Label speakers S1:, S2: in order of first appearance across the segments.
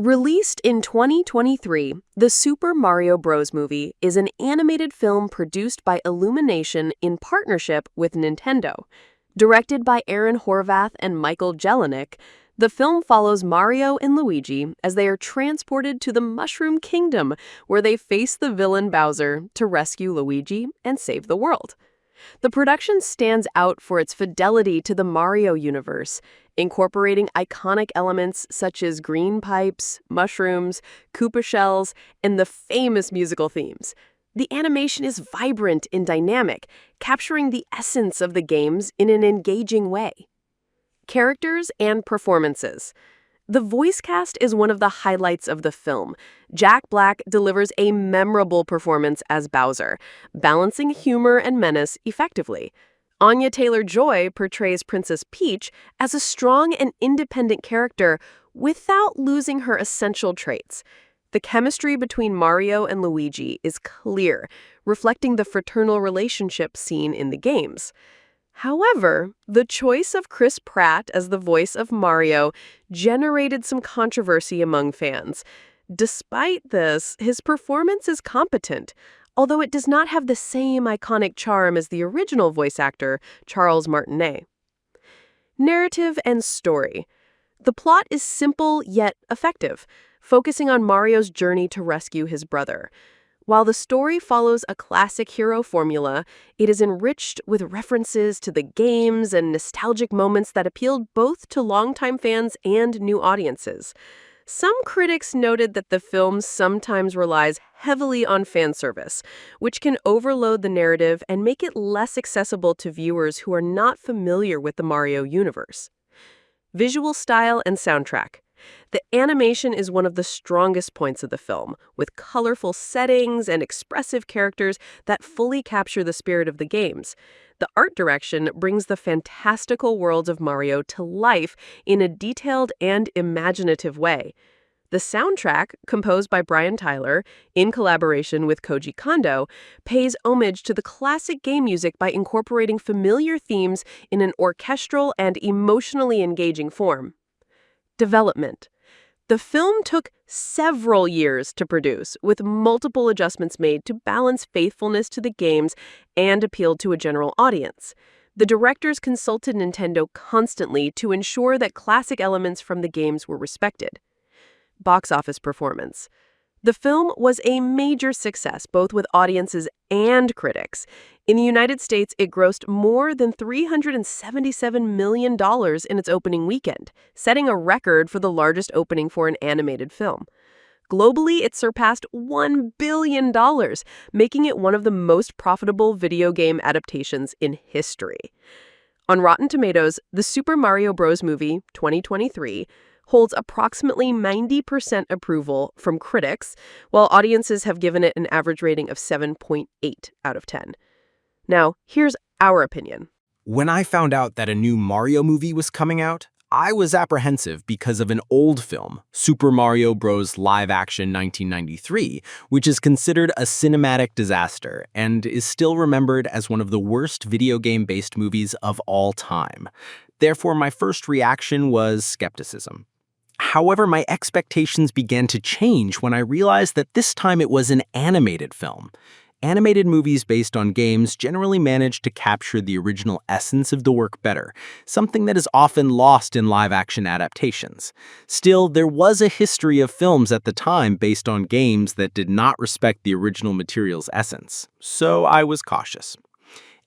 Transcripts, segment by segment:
S1: Released in 2023, the Super Mario Bros. Movie is an animated film produced by Illumination in partnership with Nintendo. Directed by Aaron Horvath and Michael Jelenic, the film follows Mario and Luigi as they are transported to the Mushroom Kingdom, where they face the villain Bowser to rescue Luigi and save the world. The production stands out for its fidelity to the Mario universe, incorporating iconic elements such as green pipes, mushrooms, Koopa shells, and the famous musical themes. The animation is vibrant and dynamic, capturing the essence of the games in an engaging way. Characters and performances. The voice cast is one of the highlights of the film. Jack Black delivers a memorable performance as Bowser, balancing humor and menace effectively. Anya Taylor-Joy portrays Princess Peach as a strong and independent character without losing her essential traits. The chemistry between Mario and Luigi is clear, reflecting the fraternal relationship seen in the games. However, the choice of Chris Pratt as the voice of Mario generated some controversy among fans. Despite this, his performance is competent, although it does not have the same iconic charm as the original voice actor, Charles Martinet. Narrative and story. The plot is simple yet effective, focusing on Mario's journey to rescue his brother. While the story follows a classic hero formula, it is enriched with references to the games and nostalgic moments that appealed both to longtime fans and new audiences. Some critics noted that the film sometimes relies heavily on fan service, which can overload the narrative and make it less accessible to viewers who are not familiar with the Mario universe. Visual style and soundtrack. The animation is one of the strongest points of the film, with colorful settings and expressive characters that fully capture the spirit of the games. The art direction brings the fantastical worlds of Mario to life in a detailed and imaginative way. The soundtrack, composed by Brian Tyler, in collaboration with Koji Kondo, pays homage to the classic game music by incorporating familiar themes in an orchestral and emotionally engaging form. Development. The film took several years to produce, with multiple adjustments made to balance faithfulness to the games and appeal to a general audience. The directors consulted Nintendo constantly to ensure that classic elements from the games were respected. Box office performance. The film was a major success, both with audiences and critics. In the United States, it grossed more than $377 million in its opening weekend, setting a record for the largest opening for an animated film. Globally, it surpassed $1 billion, making it one of the most profitable video game adaptations in history. On Rotten Tomatoes, the Super Mario Bros. Movie, 2023, holds approximately 90% approval from critics, while audiences have given it an average rating of 7.8 out of 10. Now, here's our opinion.
S2: When I found out that a new Mario movie was coming out, I was apprehensive because of an old film, Super Mario Bros. Live Action 1993, which is considered a cinematic disaster and is still remembered as one of the worst video game-based movies of all time. Therefore, my first reaction was skepticism. However, my expectations began to change when I realized that this time it was an animated film. Animated movies based on games generally manage to capture the original essence of the work better, something that is often lost in live-action adaptations. Still, there was a history of films at the time based on games that did not respect the original material's essence, so I was cautious.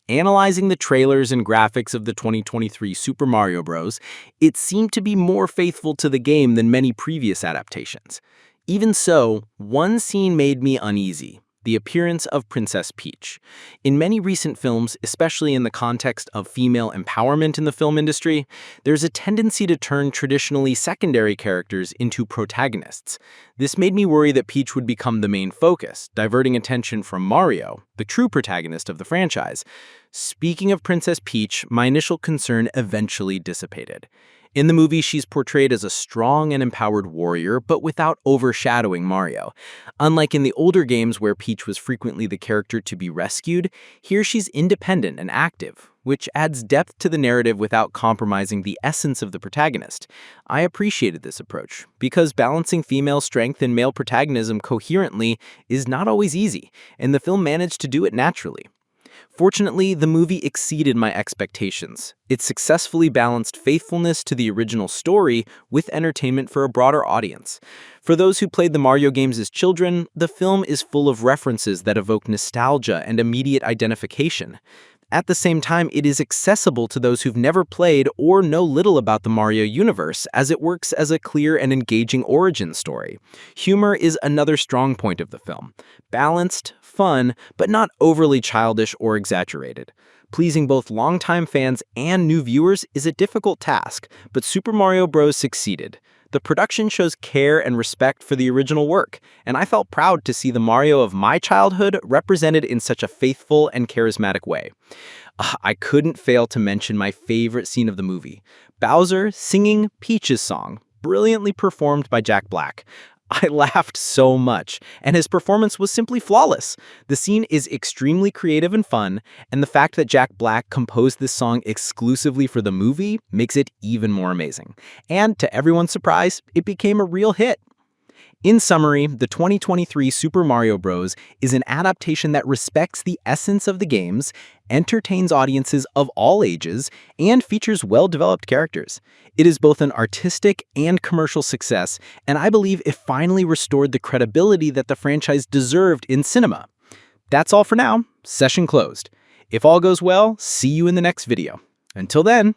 S2: Analyzing the trailers and graphics of the 2023 Super Mario Bros., it seemed to be more faithful to the game than many previous adaptations. Even so, one scene made me uneasy: the appearance of Princess Peach. In many recent films, especially in the context of female empowerment in the film industry, there's a tendency to turn traditionally secondary characters into protagonists. This made me worry that Peach would become the main focus, diverting attention from Mario, the true protagonist of the franchise. Speaking of Princess Peach, my initial concern eventually dissipated. In the movie, she's portrayed as a strong and empowered warrior, but without overshadowing Mario. Unlike in the older games where Peach was frequently the character to be rescued, here she's independent and active, which adds depth to the narrative without compromising the essence of the protagonist. I appreciated this approach, because balancing female strength and male protagonism coherently is not always easy, and the film managed to do it naturally. Fortunately, the movie exceeded my expectations. It successfully balanced faithfulness to the original story with entertainment for a broader audience. For those who played the Mario games as children, the film is full of references that evoke nostalgia and immediate identification. At the same time, it is accessible to those who've never played or know little about the Mario universe, as it works as a clear and engaging origin story. Humor is another strong point of the film. Balanced, fun, but not overly childish or exaggerated. Pleasing both longtime fans and new viewers is a difficult task, but Super Mario Bros. Succeeded. The production shows care and respect for the original work, and I felt proud to see the Mario of my childhood represented in such a faithful and charismatic way. I couldn't fail to mention my favorite scene of the movie: Bowser singing Peach's song, brilliantly performed by Jack Black. I laughed so much, and his performance was simply flawless. The scene is extremely creative and fun, and the fact that Jack Black composed this song exclusively for the movie makes it even more amazing. And to everyone's surprise, it became a real hit. In summary, the 2023 Super Mario Bros. Is an adaptation that respects the essence of the games, entertains audiences of all ages, and features well-developed characters. It is both an artistic and commercial success, and I believe it finally restored the credibility that the franchise deserved in cinema. That's all for now. Session closed. If all goes well, see you in the next video. Until then...